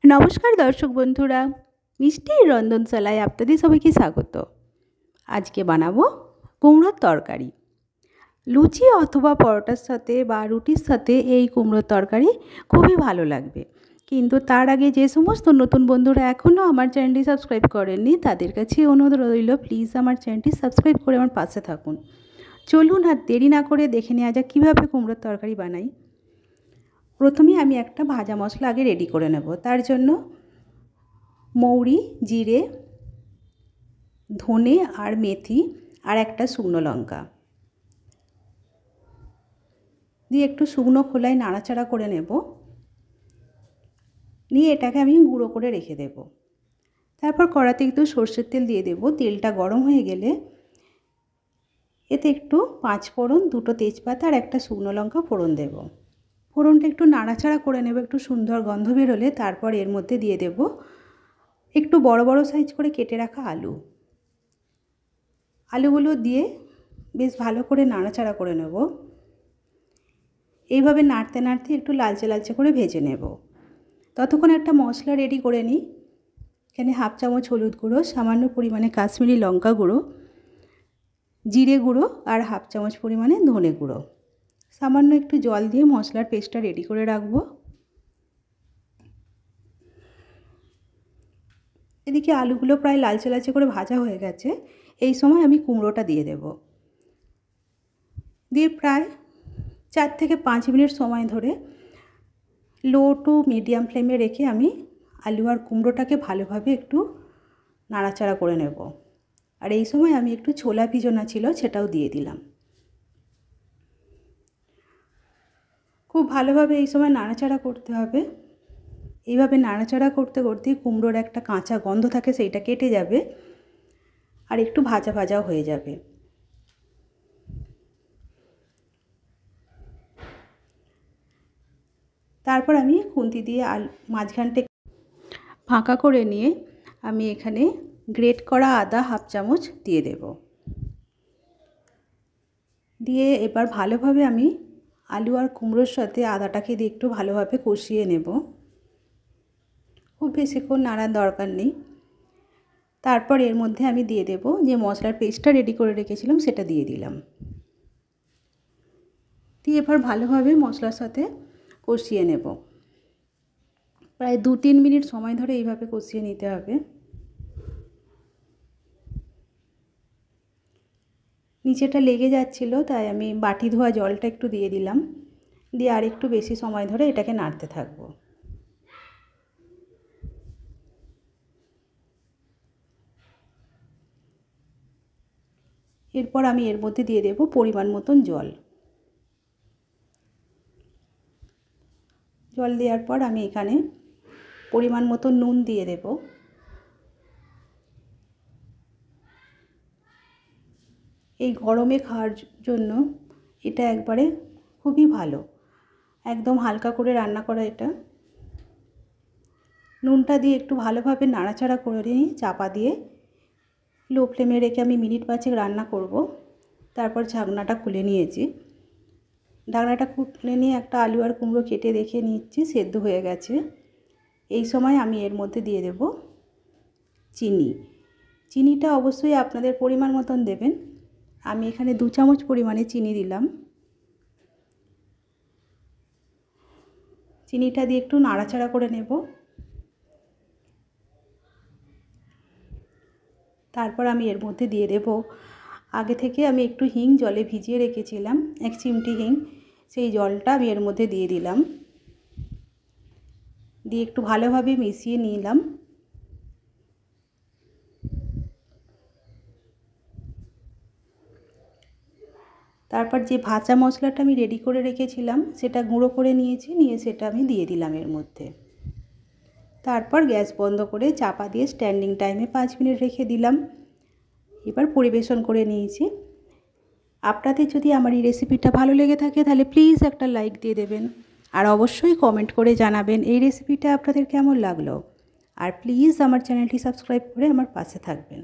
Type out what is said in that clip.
নমস্কার দর্শক বন্ধুরা, মিষ্টির রন্ধনশালায় আপনাদের সবাইকে স্বাগত। আজকে বানাবো কুমড়োর তরকারি। লুচি অথবা পরোটার সাথে বা রুটির সাথে এই কুমড়োর তরকারি খুবই ভালো লাগবে। কিন্তু তার আগে যে সমস্ত নতুন বন্ধুরা এখনও আমার চ্যানেলটি সাবস্ক্রাইব করেননি তাদের কাছে অনুরোধ রইল, প্লিজ আমার চ্যানেলটি সাবস্ক্রাইব করে আমার পাশে থাকুন। চলুন আর দেরি না করে দেখে নেওয়া যাক কীভাবে কুমড়োর তরকারি বানাই। প্রথমে আমি একটা ভাজা মশলা আগে রেডি করে নেব। তার জন্য মৌরি, জিরে, ধনে আর মেথি আর একটা শুকনো লঙ্কা দিয়ে একটু শুকনো খোলায় নাড়াচাড়া করে নেব। নিয়ে এটাকে আমি গুঁড়ো করে রেখে দেব। তারপর কড়াতে একটু সর্ষের তেল দিয়ে দেব। তেলটা গরম হয়ে গেলে এতে একটু 5 ফোড়ন, 2টো তেজপাতা আর একটা শুকনো লঙ্কা ফোড়ন দেব। ফোড়নটা একটু নাড়াচাড়া করে নেব। একটু সুন্দর গন্ধ বেরোলে তারপর এর মধ্যে দিয়ে দেব একটু বড় বড় সাইজ করে কেটে রাখা আলু। আলুগুলো দিয়ে বেশ ভালো করে নাড়াচাড়া করে নেব। এইভাবে নাড়তে নাড়তে একটু লালচে লালচে করে ভেজে নেব। ততক্ষণ একটা মশলা রেডি করে নিই। এখানে 1/2 চামচ হলুদ গুঁড়ো, সামান্য পরিমাণে কাশ্মীরি লঙ্কা গুঁড়ো, জিরে গুঁড়ো আর 1/2 চামচ পরিমাণে ধনে গুঁড়ো। সামান্য একটু জল দিয়ে মশলার পেস্টটা রেডি করে রাখবো। এদিকে আলুগুলো প্রায় লালচে লালচে করে ভাজা হয়ে গেছে। এই সময় আমি কুমড়োটা দিয়ে দেব। দিয়ে প্রায় 4 থেকে 5 মিনিট সময় ধরে লো টু মিডিয়াম ফ্লেমে রেখে আমি আলু আর কুমড়োটাকে ভালোভাবে একটু নাড়াচাড়া করে নেব। আর এই সময় আমি একটু ছোলা ভিজানো ছিল সেটাও দিয়ে দিলাম। খুব ভালোভাবে এই সময় নাড়াচাড়া করতে হবে। এইভাবে নাড়াচাড়া করতে করতেই কুমড়োর একটা কাঁচা গন্ধ থাকে সেইটা কেটে যাবে আর একটু ভাজা ভাজাও হয়ে যাবে। তারপর আমি খুন্তি দিয়ে মাঝখানটা ফাঁকা করে নিয়ে আমি এখানে গ্রেট করা আদা 1/2 চামচ দিয়ে দেব। দিয়ে এবার ভালোভাবে আমি আলু আর কুমড়োর সাথে আদাটাকে দিয়ে একটু ভালোভাবে কষিয়ে নেব। খুব বেশিক্ষণ নাড়ার দরকার নেই। তারপর এর মধ্যে আমি দিয়ে দেব যে মশলার পেস্টটা রেডি করে রেখেছিলাম সেটা দিয়ে দিলাম। দিয়ে এবার ভালোভাবে মশলার সাথে কষিয়ে নেব। প্রায় 2-3 মিনিট সময় ধরে এইভাবে কষিয়ে নিতে হবে। নিচেটা লেগে যাচ্ছিল তাই আমি বাটি ধোয়া জলটা একটু দিয়ে দিলাম। দিয়ে আর একটু বেশি সময় ধরে এটাকে নাড়তে থাকবো। এরপর আমি এর মধ্যে দিয়ে দেব পরিমাণ মতন জল। জল দেওয়ার পর আমি এখানে পরিমাণ মতো নুন দিয়ে দেব। এই গরমে খাওয়ার জন্য এটা একবারে খুবই ভালো। একদম হালকা করে রান্না করা এটা। নুনটা দিয়ে একটু ভালোভাবে নাড়াচাড়া করে নিয়ে চাপা দিয়ে লো ফ্লেমে রেখে আমি মিনিট 5 রান্না করব। তারপর ঢাকনাটা খুলে নিয়েছি। ঢাকনাটা খুলে নিয়ে একটা আলু আর কুমড়ো কেটে দেখে নিচ্ছি সেদ্ধ হয়ে গেছে। এই সময় আমি এর মধ্যে দিয়ে দেব চিনি। চিনিটা অবশ্যই আপনাদের পরিমাণ মতন দেবেন। আমি এখানে 2 চামচ পরিমাণে চিনি দিলাম। চিনিটা দিয়ে একটু নাড়াচাড়া করে নেব। তারপর আমি এর মধ্যে দিয়ে দেব আগে থেকে আমি একটু হিং জলে ভিজিয়ে রেখেছিলাম, 1 চিমটি হিং। সেই জলটা আমি এর মধ্যে দিয়ে দিলাম। দিয়ে একটু ভালোভাবে মিশিয়ে নিলাম। তারপর যে ভাজা মশলাটা আমি রেডি করে রেখেছিলাম সেটা গুঁড়ো করে নিয়েছি, নিয়ে সেটা আমি দিয়ে দিলাম এর মধ্যে। তারপর গ্যাস বন্ধ করে চাপা দিয়ে স্ট্যান্ডিং টাইমে 5 মিনিট রেখে দিলাম। এবার পরিবেশন করে নিয়েছি। আপনাদের যদি আমার এই রেসিপিটা ভালো লেগে থাকে তাহলে প্লিজ একটা লাইক দিয়ে দেবেন। আর অবশ্যই কমেন্ট করে জানাবেন এই রেসিপিটা আপনাদের কেমন লাগলো। আর প্লিজ আমার চ্যানেলটি সাবস্ক্রাইব করে আমার পাশে থাকবেন।